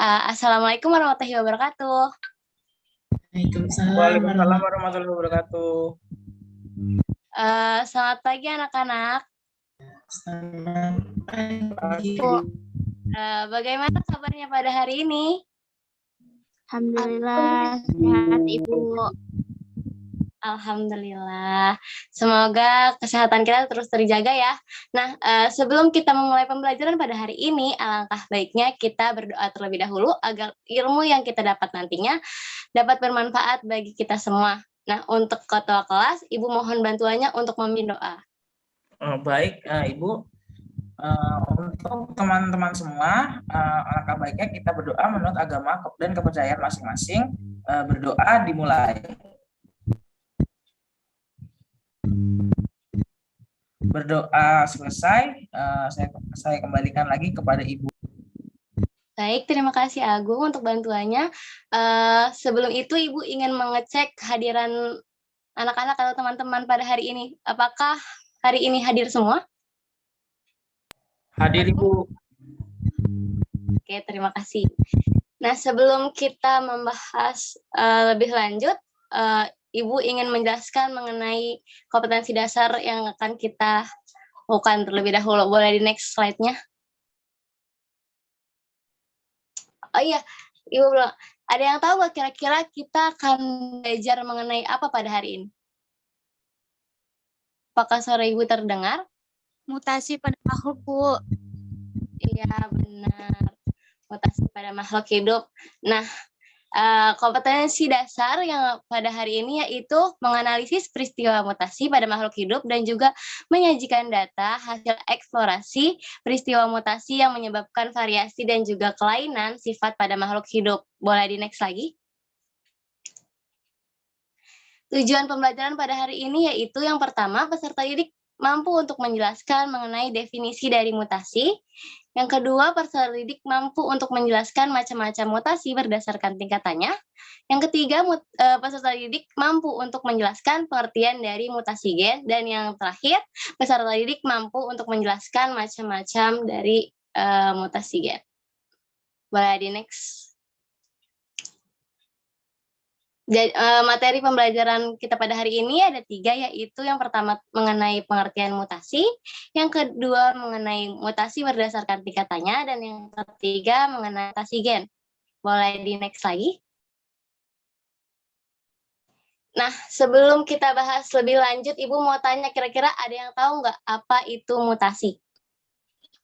Assalamualaikum warahmatullahi wabarakatuh. Waalaikumsalam warahmatullahi wabarakatuh. Selamat pagi anak-anak. Selamat pagi. Bagaimana kabarnya pada hari ini? Alhamdulillah, sehat Ibu. Alhamdulillah. Semoga kesehatan kita terus terjaga ya. Nah, sebelum kita memulai pembelajaran pada hari ini, alangkah baiknya kita berdoa terlebih dahulu agar ilmu yang kita dapat nantinya dapat bermanfaat bagi kita semua. Nah, untuk ketua kelas, Ibu mohon bantuannya untuk memimpin doa. Baik, Ibu. Untuk teman-teman semua, alangkah baiknya kita berdoa menurut agama dan kepercayaan masing-masing. Berdoa dimulai. Berdoa selesai, saya kembalikan lagi kepada Ibu. Baik, terima kasih Agung untuk bantuannya. Sebelum itu Ibu ingin mengecek hadiran anak-anak atau teman-teman pada hari ini. Apakah hari ini hadir semua? Hadir Ibu. Oke, terima kasih. Nah, sebelum kita membahas lebih lanjut, Ibu ingin menjelaskan mengenai kompetensi dasar yang akan kita lakukan terlebih dahulu. Boleh di next slide-nya? Oh iya, Ibu bilang, ada yang tahu nggak kira-kira kita akan belajar mengenai apa pada hari ini? Apakah suara Ibu terdengar? Mutasi pada makhluk, Bu. Iya, benar. Mutasi pada makhluk hidup. Nah, kompetensi dasar yang pada hari ini yaitu menganalisis peristiwa mutasi pada makhluk hidup dan juga menyajikan data hasil eksplorasi peristiwa mutasi yang menyebabkan variasi dan juga kelainan sifat pada makhluk hidup. Boleh di next lagi? Tujuan pembelajaran pada hari ini yaitu yang pertama, peserta didik mampu untuk menjelaskan mengenai definisi dari mutasi. Yang kedua, peserta didik mampu untuk menjelaskan macam-macam mutasi berdasarkan tingkatannya. Yang ketiga, peserta didik mampu untuk menjelaskan pengertian dari mutasi gen. Dan yang terakhir, peserta didik mampu untuk menjelaskan macam-macam dari mutasi gen. Boleh di next. Jadi, materi pembelajaran kita pada hari ini ada 3, yaitu yang pertama mengenai pengertian mutasi, yang kedua mengenai mutasi berdasarkan tingkatannya, dan yang ketiga mengenai mutasi gen. Boleh di next lagi? Nah, sebelum kita bahas lebih lanjut, Ibu mau tanya kira-kira ada yang tahu nggak apa itu mutasi?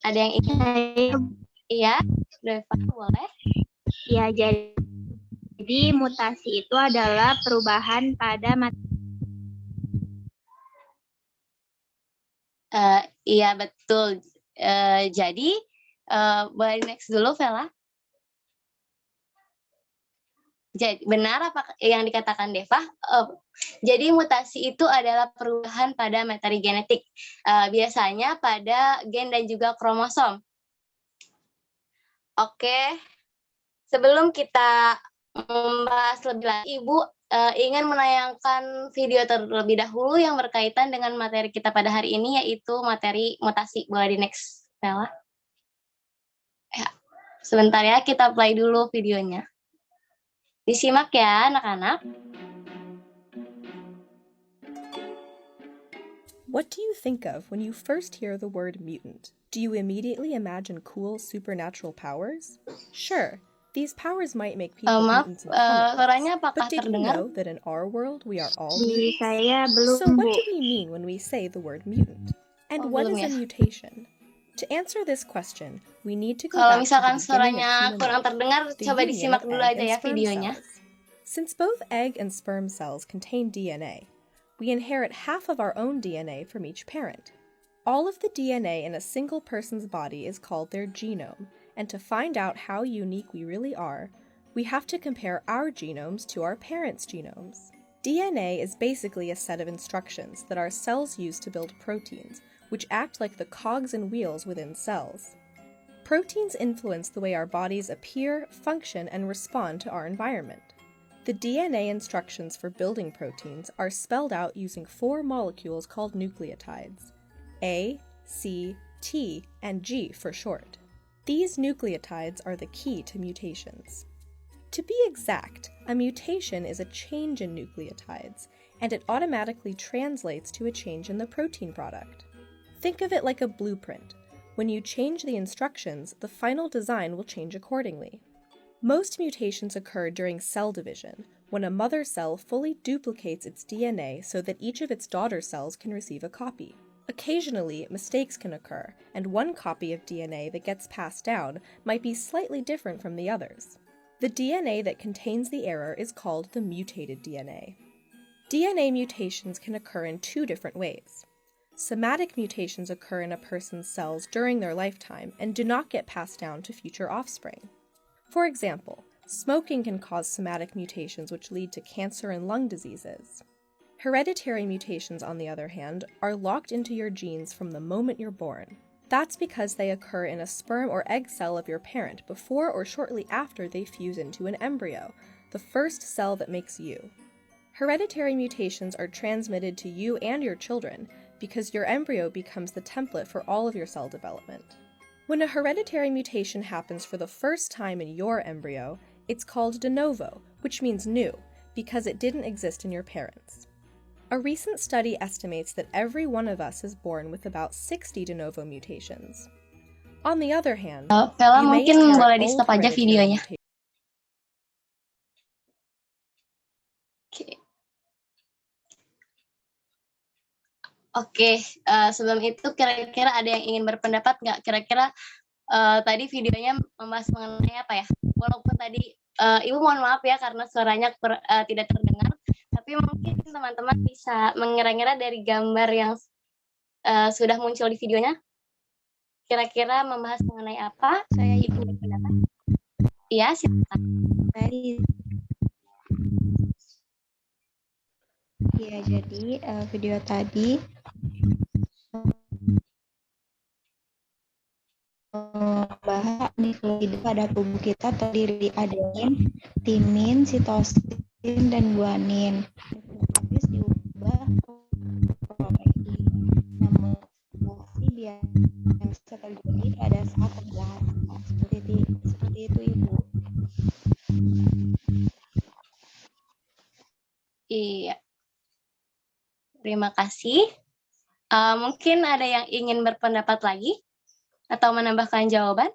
Ada yang ingin? Iya, Deva, boleh? Ya, jadi mutasi itu adalah perubahan pada Iya, betul. Jadi, boleh next dulu, Vela? Jadi, benar apa yang dikatakan Deva? Jadi mutasi itu adalah perubahan pada materi genetik, biasanya pada gen dan juga kromosom. Oke, sebelum kita membahas lebih lanjut, Ibu ingin menayangkan video terlebih dahulu yang berkaitan dengan materi kita pada hari ini, yaitu materi mutasi. Boleh di next, Vela? Ya, sebentar ya, kita play dulu videonya. Disimak ya, anak-anak. What do you think of when you first hear the word mutant? Do you immediately imagine cool supernatural powers? Sure, these powers might make people Maaf, mutants in comic suaranya books, apakah but did you terdengar? know that in our world we are all di mutants? saya belum, So what Bu. do we mean when we say the word mutant? And what belum is a ya. mutation? To answer this question, we need to go Kalau back to misalkan the beginning suaranya of human kurang life, terdengar, the coba union disimak of dulu egg aja and ya sperm videonya. cells. Since both egg and sperm cells contain DNA, we inherit half of our own DNA from each parent. All of the DNA in a single person's body is called their genome, and to find out how unique we really are, we have to compare our genomes to our parents' genomes. DNA is basically a set of instructions that our cells use to build proteins, which act like the cogs and wheels within cells. Proteins influence the way our bodies appear, function, and respond to our environment. The DNA instructions for building proteins are spelled out using 4 molecules called nucleotides: A, C, T, and G for short. These nucleotides are the key to mutations. To be exact, a mutation is a change in nucleotides, and it automatically translates to a change in the protein product. Think of it like a blueprint. When you change the instructions, the final design will change accordingly. Most mutations occur during cell division, when a mother cell fully duplicates its DNA so that each of its daughter cells can receive a copy. Occasionally, mistakes can occur, and one copy of DNA that gets passed down might be slightly different from the others. The DNA that contains the error is called the mutated DNA. DNA mutations can occur in two different ways. Somatic mutations occur in a person's cells during their lifetime and do not get passed down to future offspring. For example, smoking can cause somatic mutations which lead to cancer and lung diseases. Hereditary mutations, on the other hand, are locked into your genes from the moment you're born. That's because they occur in a sperm or egg cell of your parent before or shortly after they fuse into an embryo, the first cell that makes you. Hereditary mutations are transmitted to you and your children because your embryo becomes the template for all of your cell development. When a hereditary mutation happens for the first time in your embryo, it's called de novo, which means new, because it didn't exist in your parents. A recent study estimates that every one of us is born with about 60 de novo mutations. On the other hand, Vela, you may mungkin inherit boleh di old stop aja hereditary videonya. mutations. Oke. Oke, sebelum itu kira-kira ada yang ingin berpendapat nggak? Kira-kira tadi videonya membahas mengenai apa ya? Walaupun tadi Ibu mohon maaf ya karena suaranya tidak terdengar, tapi mungkin teman-teman bisa mengira-ngira dari gambar yang sudah muncul di videonya. Kira-kira membahas mengenai apa? Saya Ibu berpendapat. Iya, silakan. Ya, jadi video tadi bahas nukleotida pada tubuh kita terdiri dari adenin, timin, sitosin, dan guanin. Habis diubah protein. Namun mutasi biasa terjadi pada saat pembahasan. Seperti itu, Ibu. Iya. Terima kasih. Mungkin ada yang ingin berpendapat lagi atau menambahkan jawaban?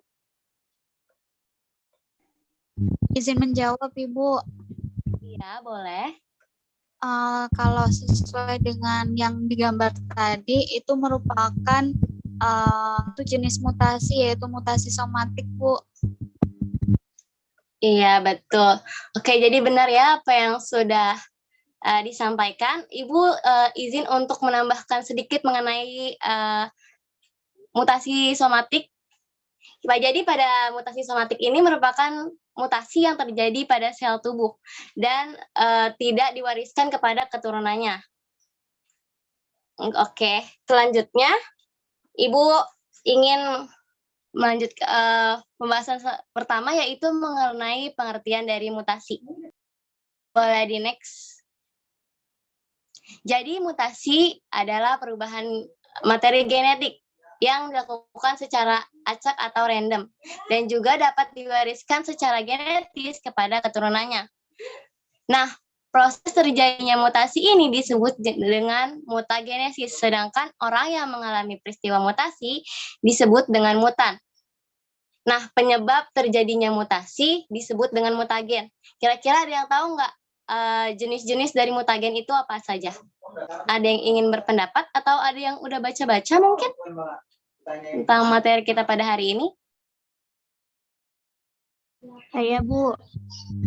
Izin menjawab, Ibu. Iya, boleh. Kalau sesuai dengan yang digambar tadi, itu merupakan satu jenis mutasi, yaitu mutasi somatik, Bu. Iya, betul. Oke, jadi benar ya apa yang sudah disampaikan. Ibu izin untuk menambahkan sedikit mengenai mutasi somatik. Jadi pada mutasi somatik ini merupakan mutasi yang terjadi pada sel tubuh dan tidak diwariskan kepada keturunannya. Oke, selanjutnya Ibu ingin melanjut ke pembahasan pertama yaitu mengenai pengertian dari mutasi. Boleh di next. Jadi mutasi adalah perubahan materi genetik yang dilakukan secara acak atau random dan juga dapat diwariskan secara genetis kepada keturunannya. Nah, proses terjadinya mutasi ini disebut dengan mutagenesis, sedangkan orang yang mengalami peristiwa mutasi disebut dengan mutan. Nah, penyebab terjadinya mutasi disebut dengan mutagen. Kira-kira ada yang tahu nggak jenis-jenis dari mutagen itu apa saja? Ada yang ingin berpendapat atau ada yang udah baca-baca mungkin tentang materi kita pada hari ini? Saya, Bu.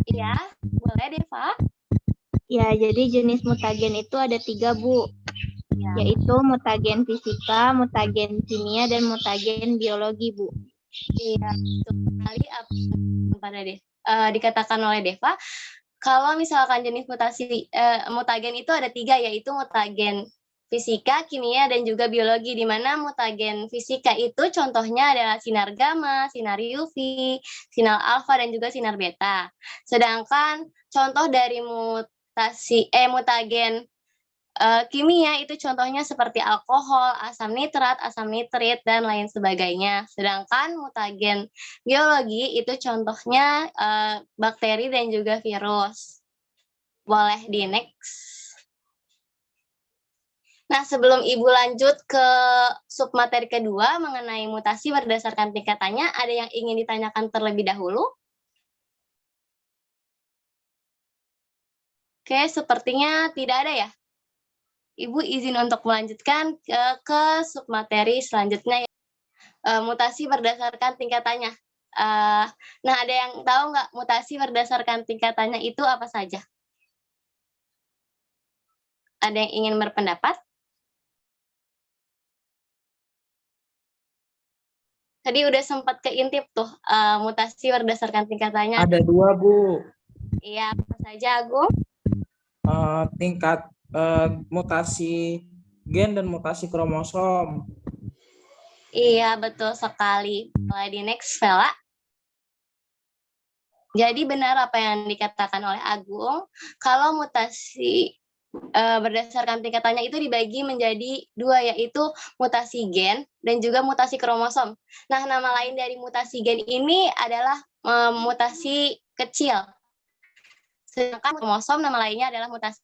Iya, boleh Deva. Ya, jadi jenis mutagen itu ada 3, Bu. Ya. Yaitu mutagen fisika, mutagen kimia, dan mutagen biologi, Bu. Iya, betul sekali apa dikatakan oleh Deva. Kalau misalkan jenis mutagen itu ada 3, yaitu mutagen fisika, kimia, dan juga biologi, di mana mutagen fisika itu contohnya adalah sinar gamma, sinar UV, sinar alfa, dan juga sinar beta. Sedangkan contoh dari mutagen kimia itu contohnya seperti alkohol, asam nitrat, asam nitrit, dan lain sebagainya. Sedangkan mutagen biologi itu contohnya bakteri dan juga virus. Boleh di next. Nah, sebelum Ibu lanjut ke submateri kedua mengenai mutasi berdasarkan tingkatannya, ada yang ingin ditanyakan terlebih dahulu? Oke, sepertinya tidak ada ya. Ibu izin untuk melanjutkan ke submateri selanjutnya, mutasi berdasarkan tingkatannya. Nah, ada yang tahu nggak mutasi berdasarkan tingkatannya itu apa saja? Ada yang ingin berpendapat? Tadi udah sempat keintip tuh, mutasi berdasarkan tingkatannya. Ada 2, Bu. Iya, apa saja, Agung? Tingkat mutasi gen dan mutasi kromosom. Iya, betul sekali. Mulai di next, Vela. Jadi benar apa yang dikatakan oleh Agung, kalau mutasi berdasarkan tingkatannya itu dibagi menjadi 2, yaitu mutasi gen dan juga mutasi kromosom. Nah, nama lain dari mutasi gen ini adalah mutasi kecil. Sedangkan kromosom nama lainnya adalah mutasi.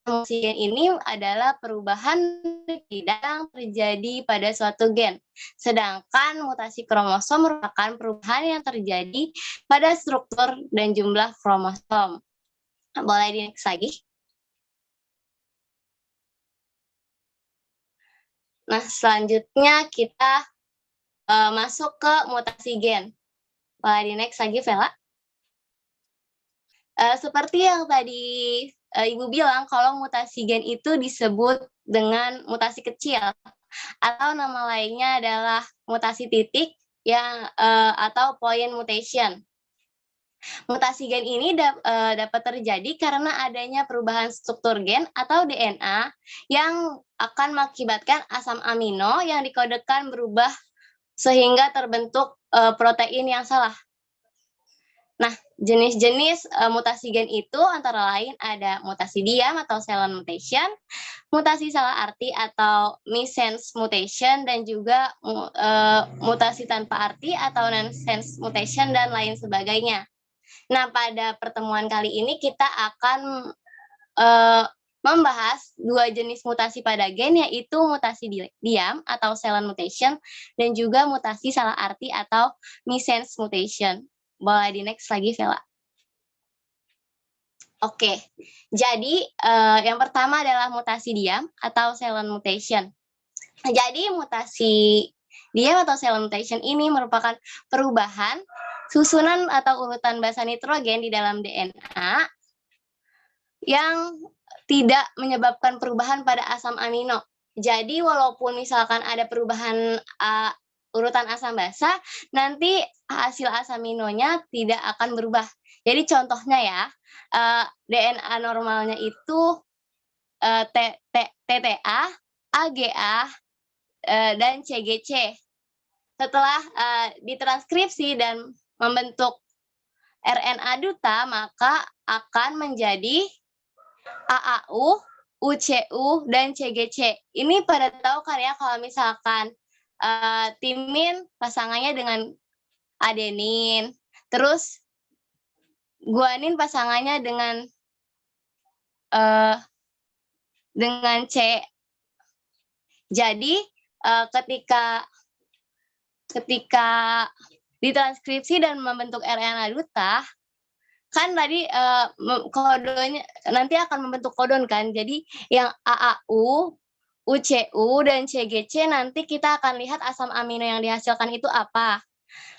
Mutasi gen ini adalah perubahan yang terjadi pada suatu gen. Sedangkan mutasi kromosom merupakan perubahan yang terjadi pada struktur dan jumlah kromosom. Boleh di next lagi. Nah, selanjutnya kita masuk ke mutasi gen. Boleh di next lagi, Vela. Seperti yang tadi Ibu bilang, kalau mutasi gen itu disebut dengan mutasi kecil, atau nama lainnya adalah mutasi titik yang atau point mutation. Mutasi gen ini dapat terjadi karena adanya perubahan struktur gen atau DNA yang akan mengakibatkan asam amino yang dikodekan berubah sehingga terbentuk protein yang salah. Nah, jenis-jenis mutasi gen itu antara lain ada mutasi diam atau silent mutation, mutasi salah arti atau missense mutation, dan juga mutasi tanpa arti atau nonsense mutation, dan lain sebagainya. Nah, pada pertemuan kali ini kita akan membahas 2 jenis mutasi pada gen, yaitu mutasi diam atau silent mutation dan juga mutasi salah arti atau missense mutation. Boleh di next lagi, Vela. Oke, jadi yang pertama adalah mutasi diam atau silent mutation. Jadi mutasi diam atau silent mutation ini merupakan perubahan susunan atau urutan basa nitrogen di dalam DNA yang tidak menyebabkan perubahan pada asam amino. Jadi walaupun misalkan ada perubahan urutan asam basa, nanti hasil asam aminonya tidak akan berubah. Jadi contohnya ya, DNA normalnya itu TTA, AGA, dan CGC. Setelah ditranskripsi dan membentuk RNA duta, maka akan menjadi AAU, UCU, dan CGC. Ini pada tahu kan ya, kalau misalkan timin pasangannya dengan adenin, terus guanin pasangannya dengan C. Jadi ketika ditranskripsi dan membentuk RNA duta, kan tadi kodenya nanti akan membentuk kodon kan. Jadi yang AAU, UCU, dan CGC nanti kita akan lihat asam amino yang dihasilkan itu apa.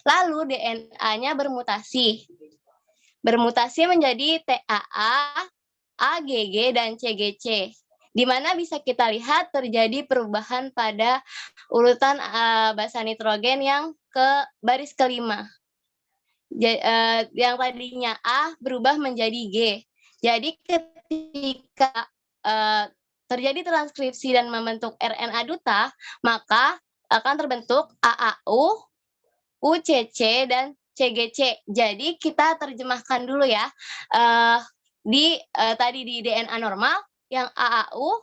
Lalu DNA-nya bermutasi. Bermutasi menjadi TAA, AGG, dan CGC. Di mana bisa kita lihat terjadi perubahan pada urutan basa nitrogen yang ke baris kelima. Yang tadinya A berubah menjadi G. Jadi ketika terjadi transkripsi dan membentuk RNA duta, maka akan terbentuk AAU, UCC, dan CGC. Jadi kita terjemahkan dulu ya. Tadi di DNA normal yang AAU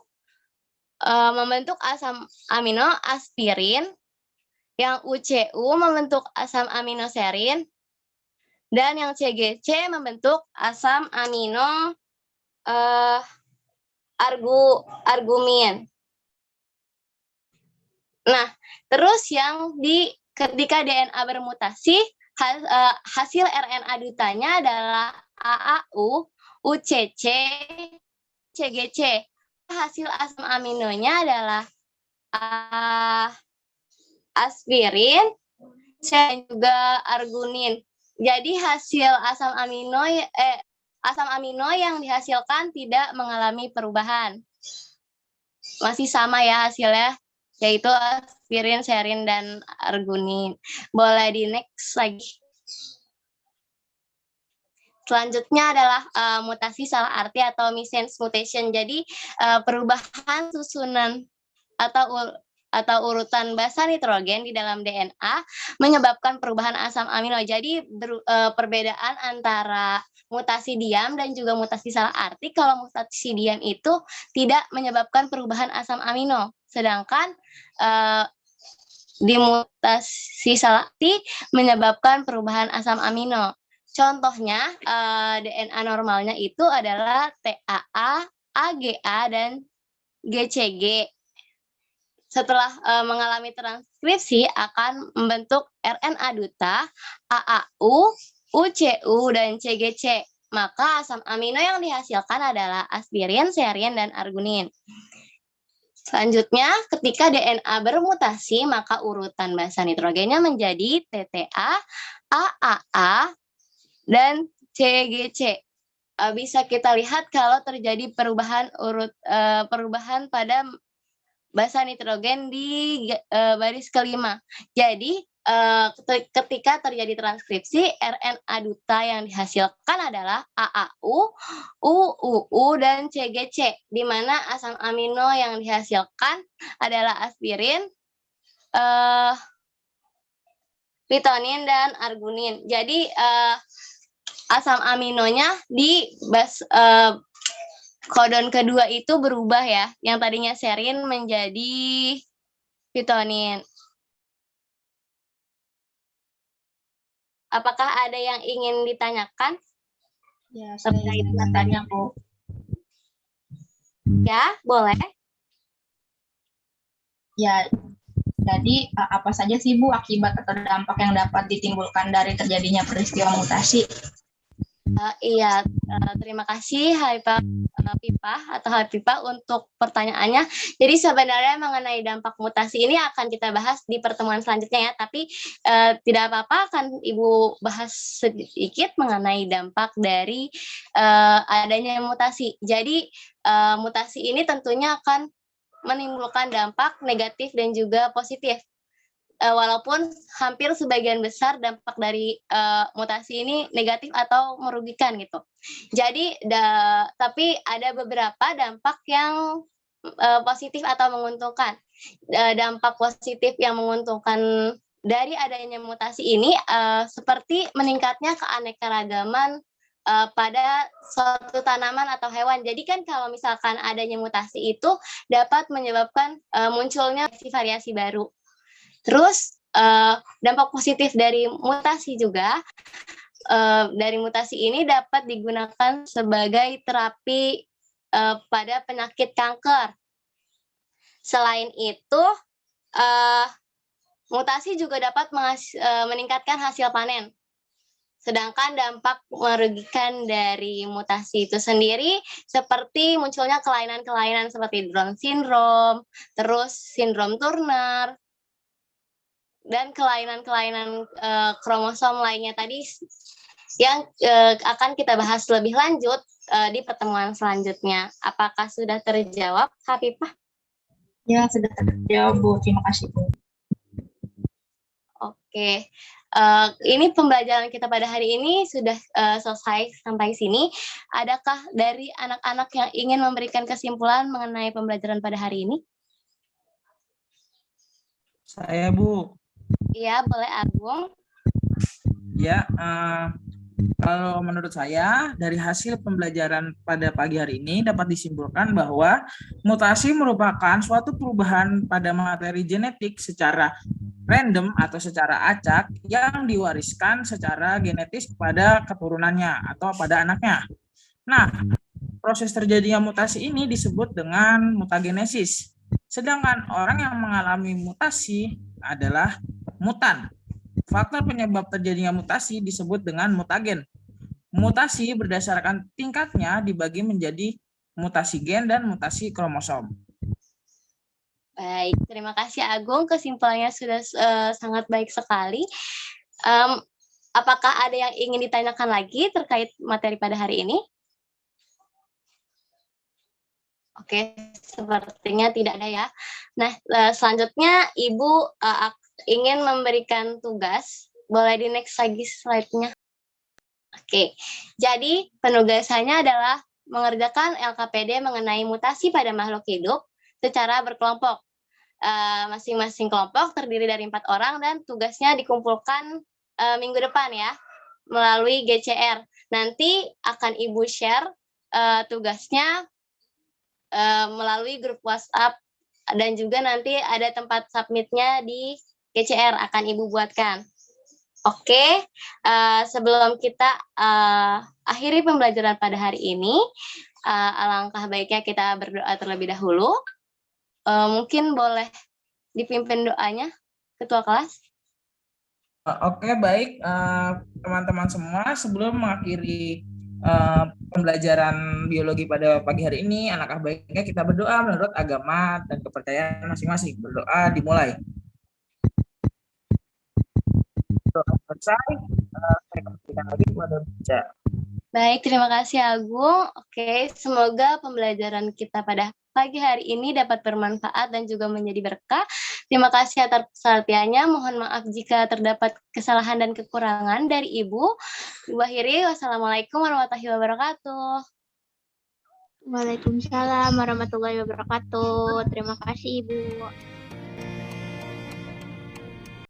membentuk asam amino aspirin, yang UCU membentuk asam aminoserin, dan yang CGC membentuk asam amino argumin. Nah, terus yang ketika DNA bermutasi, hasil RNA dutanya adalah AAU, UCC, CGC. Hasil asam aminonya adalah aspirin dan juga arginin. Jadi hasil asam amino yang dihasilkan tidak mengalami perubahan. Masih sama ya hasilnya, yaitu aspirin, serin, dan arginin. Boleh di next lagi. Selanjutnya adalah mutasi salah arti atau missense mutation. Jadi perubahan susunan atau urutan basa nitrogen di dalam DNA menyebabkan perubahan asam amino. Jadi perbedaan antara mutasi diam dan juga mutasi salah arti. Kalau mutasi diam itu tidak menyebabkan perubahan asam amino, sedangkan di mutasi salah arti menyebabkan perubahan asam amino. Contohnya DNA normalnya itu adalah TAA, AGA, dan GCG. Setelah mengalami transkripsi akan membentuk RNA duta, AAU, UCU, dan CGC. Maka asam amino yang dihasilkan adalah aspirin, serin, dan arginin. Selanjutnya, ketika DNA bermutasi, maka urutan basa nitrogennya menjadi TTA, AAA, dan CGC. Bisa kita lihat kalau terjadi perubahan pada basa nitrogen di baris kelima. Jadi ketika terjadi transkripsi, RNA duta yang dihasilkan adalah AAU, UUU, dan CGC, di mana asam amino yang dihasilkan adalah aspirin, pitonin, dan arginin. Jadi asam aminonya di kodon kedua itu berubah ya, yang tadinya serin menjadi pitonin. Apakah ada yang ingin ditanyakan? Ya, saya ingin bertanya, Bu. Ya, boleh. Ya, jadi apa saja sih, Bu, akibat atau dampak yang dapat ditimbulkan dari terjadinya peristiwa mutasi? Iya, terima kasih Pipa untuk pertanyaannya. Jadi sebenarnya mengenai dampak mutasi ini akan kita bahas di pertemuan selanjutnya ya, tapi tidak apa-apa akan Ibu bahas sedikit mengenai dampak dari adanya mutasi. Jadi mutasi ini tentunya akan menimbulkan dampak negatif dan juga positif. Walaupun hampir sebagian besar dampak dari mutasi ini negatif atau merugikan gitu. Jadi tapi ada beberapa dampak yang positif atau menguntungkan. Dampak positif yang menguntungkan dari adanya mutasi ini seperti meningkatnya keanekaragaman pada suatu tanaman atau hewan. Jadi kan kalau misalkan adanya mutasi itu dapat menyebabkan munculnya variasi baru. Terus dampak positif dari mutasi juga, dari mutasi ini dapat digunakan sebagai terapi pada penyakit kanker. Selain itu, mutasi juga dapat meningkatkan hasil panen. Sedangkan dampak merugikan dari mutasi itu sendiri seperti munculnya kelainan-kelainan seperti Down syndrome, terus sindrom Turner, dan kelainan-kelainan kromosom lainnya tadi yang akan kita bahas lebih lanjut di pertemuan selanjutnya. Apakah sudah terjawab, Hafifah? Ya, sudah terjawab, Bu. Terima kasih, Bu. Oke. Ini pembelajaran kita pada hari ini sudah selesai sampai sini. Adakah dari anak-anak yang ingin memberikan kesimpulan mengenai pembelajaran pada hari ini? Saya, Bu. Iya, boleh Agung. Ya, Kalau menurut saya, dari hasil pembelajaran pada pagi hari ini dapat disimpulkan bahwa mutasi merupakan suatu perubahan pada materi genetik secara random atau secara acak yang diwariskan secara genetis kepada keturunannya atau pada anaknya. Nah, proses terjadinya mutasi ini disebut dengan mutagenesis. Sedangkan orang yang mengalami mutasi adalah mutan. Faktor penyebab terjadinya mutasi disebut dengan mutagen. Mutasi berdasarkan tingkatnya dibagi menjadi mutasi gen dan mutasi kromosom. Baik, terima kasih Agung. Kesimpulannya sudah sangat baik sekali. Apakah ada yang ingin ditanyakan lagi terkait materi pada hari ini? Oke, sepertinya tidak ada ya. Nah, selanjutnya Ibu ingin memberikan tugas. Boleh di next lagi slide-nya. Oke, jadi penugasannya adalah mengerjakan LKPD mengenai mutasi pada makhluk hidup secara berkelompok. Masing-masing kelompok terdiri dari 4 orang dan tugasnya dikumpulkan minggu depan ya, melalui GCR. Nanti akan Ibu share tugasnya melalui grup WhatsApp dan juga nanti ada tempat submitnya di GCR akan Ibu buatkan. Oke, sebelum kita akhiri pembelajaran pada hari ini, alangkah baiknya kita berdoa terlebih dahulu. Mungkin boleh dipimpin doanya, Ketua kelas. Oke, baik teman-teman semua, sebelum mengakhiri pembelajaran biologi pada pagi hari ini, alangkah baiknya kita berdoa menurut agama dan kepercayaan masing-masing. Berdoa dimulai. Doa selesai, saya kembalikan lagi kepada Bica. Baik, terima kasih Agung. Oke, semoga pembelajaran kita pada pagi hari ini dapat bermanfaat dan juga menjadi berkah. Terima kasih atas perhatiannya. Mohon maaf jika terdapat kesalahan dan kekurangan dari Ibu. Ibu akhiri, wassalamualaikum warahmatullahi wabarakatuh. Waalaikumsalam warahmatullahi wabarakatuh. Terima kasih Ibu.